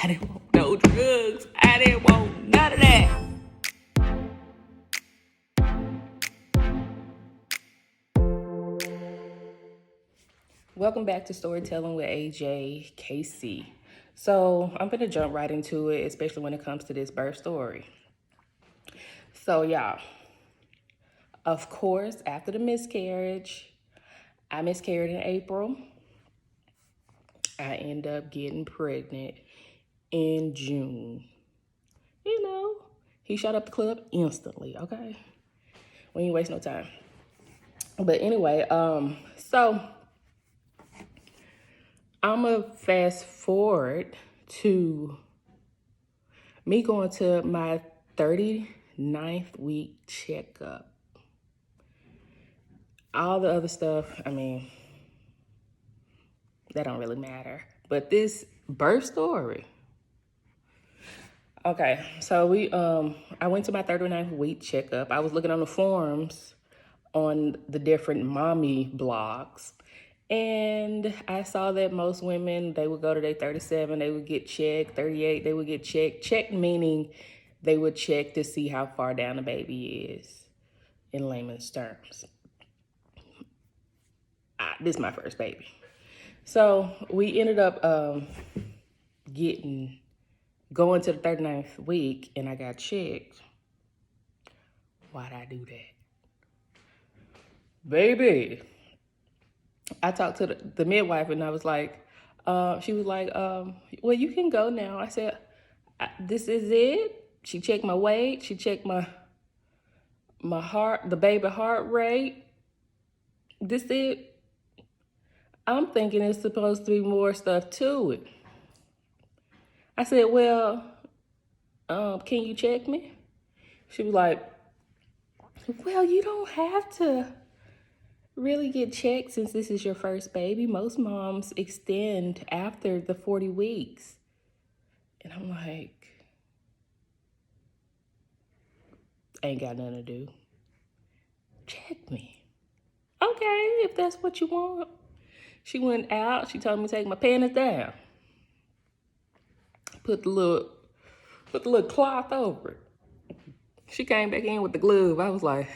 I didn't want no drugs. I didn't want none of that. Welcome back to Storytelling with AJ KC. So I'm gonna jump right into it, especially when it comes to this birth story. So y'all, of course, after the miscarriage, I miscarried in April. I end up getting pregnant in June. You know, he shot up the club instantly, okay? We ain't waste no time. But anyway, so I'm gonna fast forward to me going to my 39th week checkup. All the other stuff, I mean, that don't really matter. But this birth story. Okay, so I went to my 39th week checkup. I was looking on the forums on the different mommy blogs. And I saw that most women, they would go to their 37, they would get checked, 38, they would get checked. Checked meaning they would check to see how far down the baby is, in layman's terms. This is my first baby. So we ended up going to the 39th week, and I got checked. Why'd I do that? Baby, I talked to the midwife, and I was like, she was like, well, you can go now. I said, this is it. She checked my weight. She checked my heart, the baby heart rate. This it. I'm thinking it's supposed to be more stuff to it. I said, well, can you check me? She was like, well, you don't have to really get checked since this is your first baby. Most moms extend after the 40 weeks. And I'm like, ain't got nothing to do. Check me. Okay, if that's what you want. She went out. She told me to take my panties down. Put the little cloth over it. She came back in with the glove. I was like,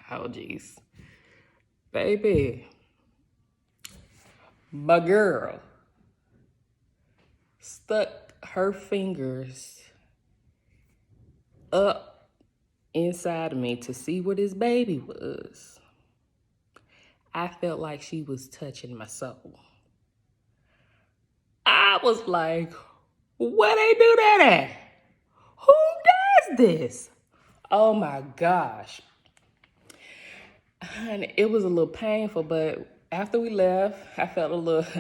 oh, geez. Baby, my girl stuck her fingers up inside of me to see what his baby was. I felt like she was touching my soul. I was like, where they do that at? Who does this? Oh my gosh. Honey, it was a little painful, but after we left, I felt a little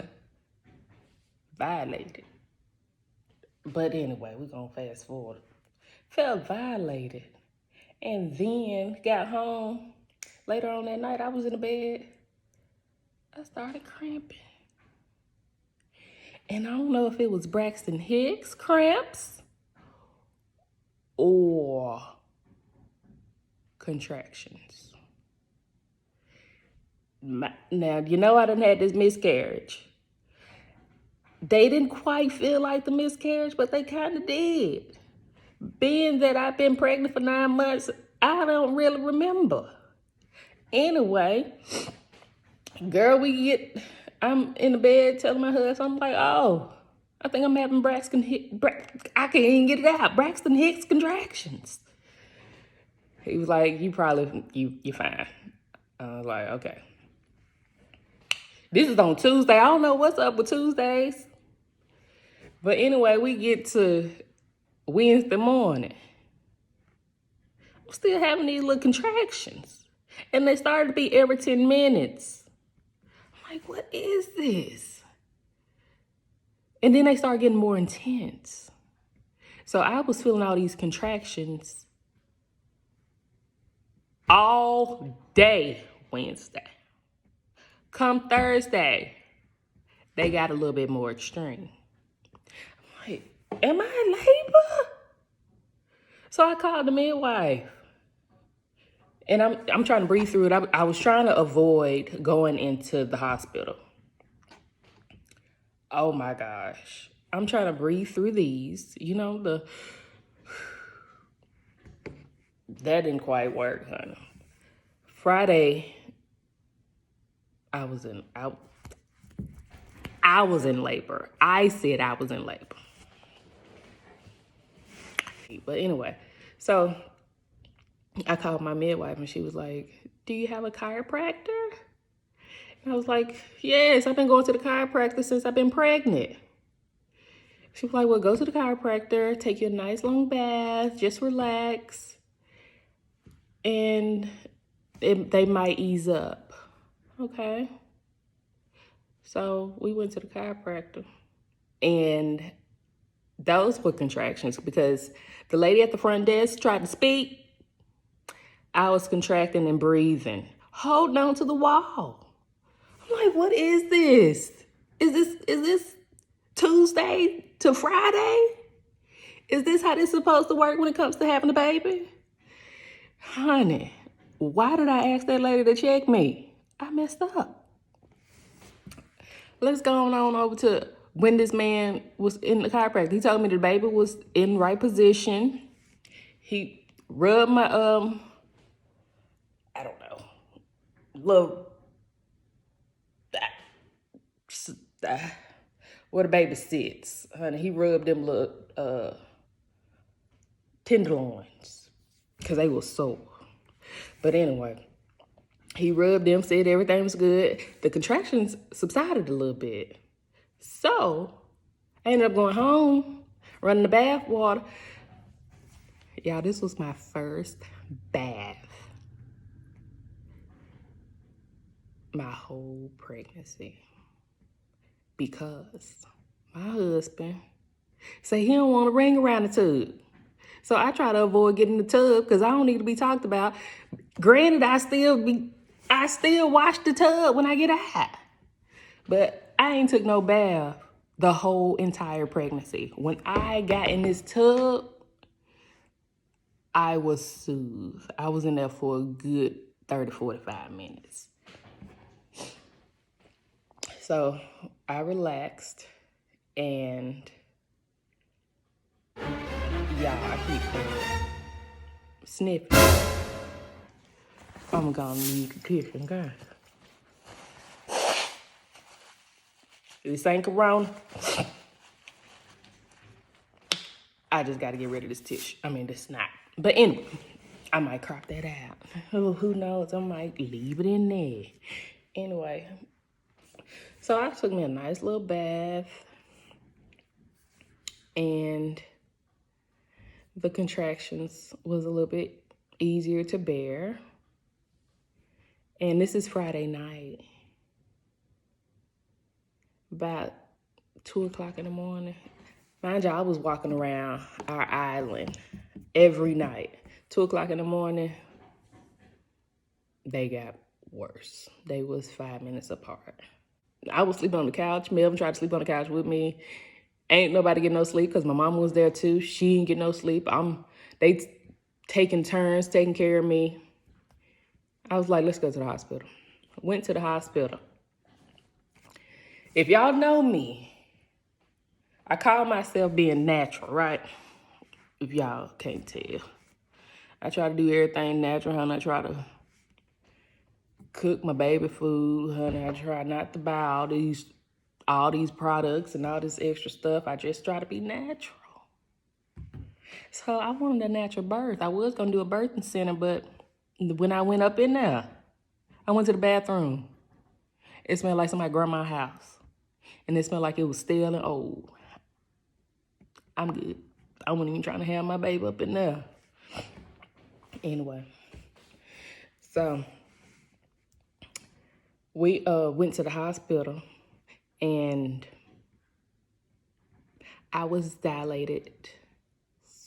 violated. But anyway, we're gonna fast forward. Felt violated. And then got home. Later on that night, I was in the bed. I started cramping. And I don't know if it was Braxton Hicks cramps or contractions. Now, you know I done had this miscarriage. They didn't quite feel like the miscarriage, but they kind of did. Being that I've been pregnant for 9 months, I don't really remember. Anyway, girl, I'm in the bed telling my husband, I'm like, oh, I think I'm having Braxton Hicks, I can't even get it out, Braxton Hicks contractions. He was like, you're fine. I was like, okay. This is on Tuesday. I don't know what's up with Tuesdays. But anyway, we get to Wednesday morning. I'm still having these little contractions. And they started to be every 10 minutes. I'm like, what is this? And then they start getting more intense. So I was feeling all these contractions all day Wednesday. Come Thursday, they got a little bit more extreme. I'm like, am I in labor? So I called the midwife. And I'm trying to breathe through it. I was trying to avoid going into the hospital. Oh my gosh. I'm trying to breathe through these. You know, that didn't quite work, honey. Friday, I was in labor. I said I was in labor. But anyway, so I called my midwife and she was like, "Do you have a chiropractor?" And I was like, "Yes, I've been going to the chiropractor since I've been pregnant." She was like, "Well, go to the chiropractor, take you a nice long bath, just relax, and they might ease up." Okay. So we went to the chiropractor, and those were contractions because the lady at the front desk tried to speak. I was contracting and breathing, holding on to the wall. I'm like, what is this? Is this Tuesday to Friday? Is this how this is supposed to work when it comes to having a baby? Honey, why did I ask that lady to check me? I messed up. Let's go on over to when this man was in the chiropractor. He told me the baby was in the right position. He rubbed my, I don't know, little, where the baby sits. Honey, he rubbed them little tenderloins because they were sore. But anyway, he rubbed them, said everything was good. The contractions subsided a little bit. So I ended up going home, running the bath water. Y'all, this was my first bath my whole pregnancy because my husband said he don't want to ring around the tub. So I try to avoid getting the tub because I don't need to be talked about. Granted, I still wash the tub when I get out. But I ain't took no bath the whole entire pregnancy. When I got in this tub, I was soothed. I was in there for a good 30, 45 minutes. So I relaxed and I keep sniffing. I'm gonna leave the kitchen, guys. This ain't Corona. I just gotta get rid of this tissue. This snot. But anyway, I might crop that out. Oh, who knows? I might leave it in there. Anyway, so I took me a nice little bath, and the contractions was a little bit easier to bear. And this is Friday night, about 2 o'clock in the morning. Mind you, I was walking around our island every night. 2 o'clock in the morning, they got worse. They was 5 minutes apart. I was sleeping on the couch. Melvin tried to sleep on the couch with me. Ain't nobody get no sleep because my mama was there too. She didn't get no sleep. They taking turns taking care of me. I was like, let's go to the hospital. Went to the hospital. If y'all know me, I call myself being natural, right? If y'all can't tell. I try to do everything natural, honey. I try to cook my baby food, honey. I try not to buy all these products and all this extra stuff. I just try to be natural. So I wanted a natural birth. I was gonna do a birthing center, but when I went up in there, I went to the bathroom. It smelled like somebody's grandma's house. And it smelled like it was stale and old. I'm good. I wasn't even trying to have my baby up in there. Anyway, so we went to the hospital and I was dilated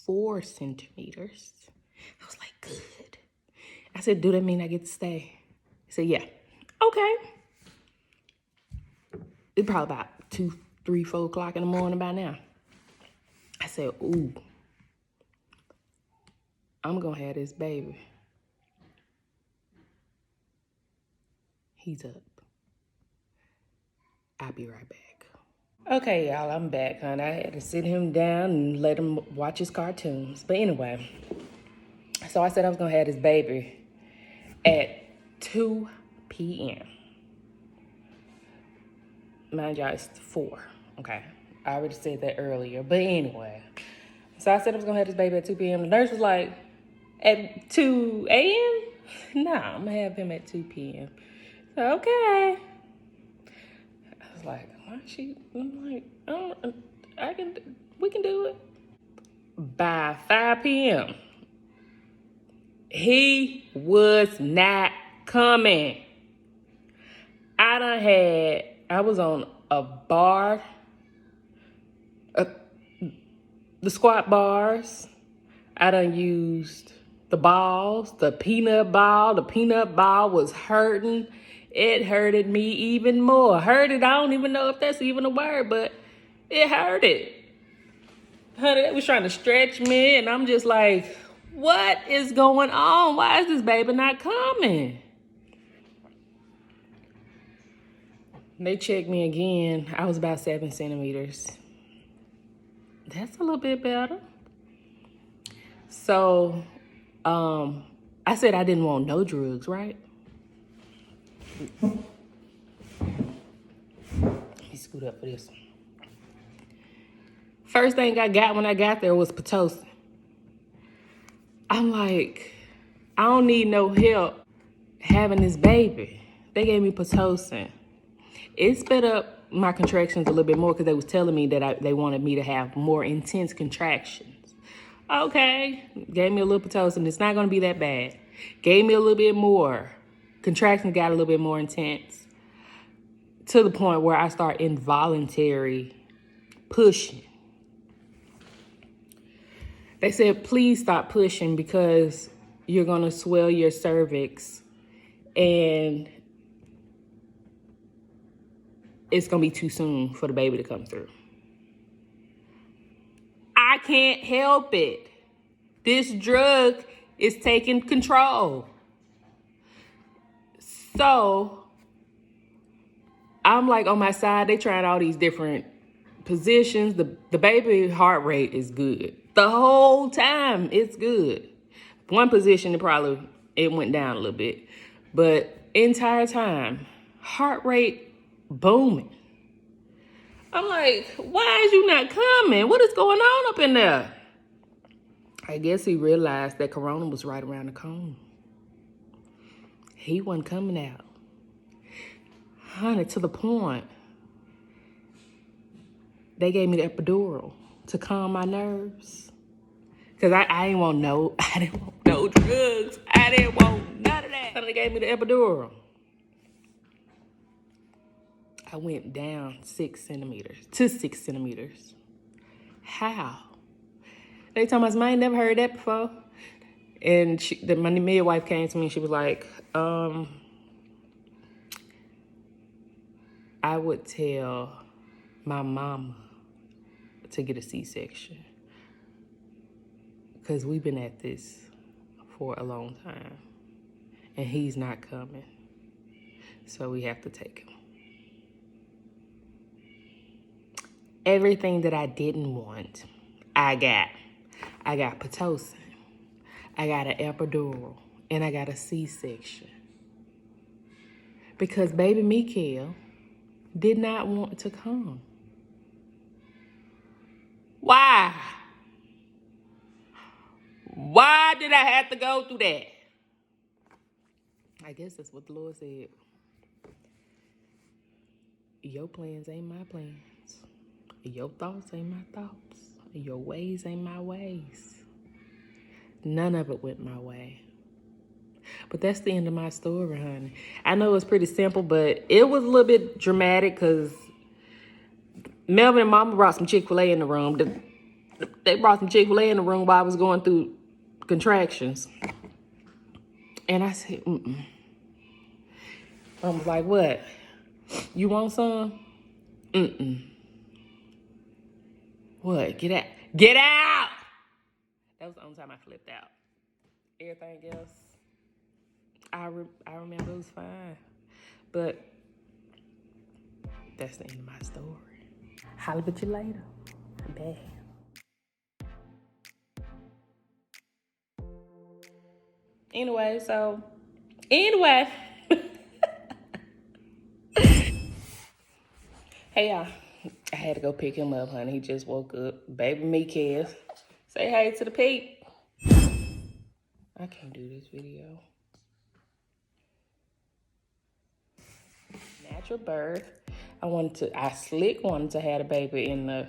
4 centimeters. I was like, good. I said, do that mean I get to stay? He said, yeah. Okay. It's probably about 2, 3, 4 o'clock in the morning by now. I said, ooh, I'm gonna have this baby. He's up. I'll be right back. Okay, y'all, I'm back, honey. I had to sit him down and let him watch his cartoons. But anyway, so I said I was gonna have this baby at 2 p.m. Mind y'all, it's 4. Okay, I already said that earlier. But anyway, so I said I was gonna have this baby at 2 p.m. The nurse was like, at 2 a.m.? Nah, I'm gonna have him at 2 p.m. So, okay. I was like, why is she? I'm like, we can do it. By 5 p.m., he was not coming. I was on a bar, the squat bars. I done used the balls, the peanut ball. The peanut ball was hurting. It hurted me even more. Hurted, I don't even know if that's even a word, but it hurted. Honey, they was trying to stretch me, and I'm just like, what is going on? Why is this baby not coming? They checked me again. I was about 7 centimeters. That's a little bit better. So, I said I didn't want no drugs, right? Let me scoot up for this one. First thing I got when I got there was Pitocin. I'm like, I don't need no help having this baby. They gave me Pitocin. It sped up my contractions a little bit more because they was telling me that they wanted me to have more intense contractions. Okay, gave me a little Pitocin. It's not going to be that bad. Gave me a little bit more. Contractions got a little bit more intense to the point where I start involuntary pushing. They said, please stop pushing because you're going to swell your cervix and it's going to be too soon for the baby to come through. I can't help it. This drug is taking control. So I'm like on my side. They tried all these different positions. The baby heart rate is good. The whole time it's good. One position it went down a little bit. But entire time, heart rate booming. I'm like, why is you not coming? What is going on up in there? I guess he realized that Corona was right around the corner. He wasn't coming out. Honey, to the point, they gave me the epidural to calm my nerves. Cause I didn't want no drugs. I didn't want none of that. So they gave me the epidural. I went down 6 centimeters to 6 centimeters. How? They told me, I ain't never heard that before. And my midwife came to me and she was like, I would tell my mama to get a C-section. Because we've been at this for a long time. And he's not coming. So we have to take him. Everything that I didn't want, I got. I got Pitocin. I got an epidural. And I got a C-section. Because baby Mikael did not want to come. Why? Why did I have to go through that? I guess that's what the Lord said. Your plans ain't my plans. Your thoughts ain't my thoughts. Your ways ain't my ways. None of it went my way. But that's the end of my story, honey. I know it's pretty simple, but it was a little bit dramatic because Melvin and Mama brought some Chick-fil-A in the room. They brought some Chick-fil-A in the room while I was going through contractions. And I said, I was like, what? You want some? What? Get out. Get out! That was the only time I flipped out. Everything else, I remember it was fine. But that's the end of my story. Holla at you later. Bye. Anyway. Hey, y'all. I had to go pick him up, honey. He just woke up. Baby me cares. Say hey to the peep. I can't do this video. Natural birth. I wanted to have a baby in the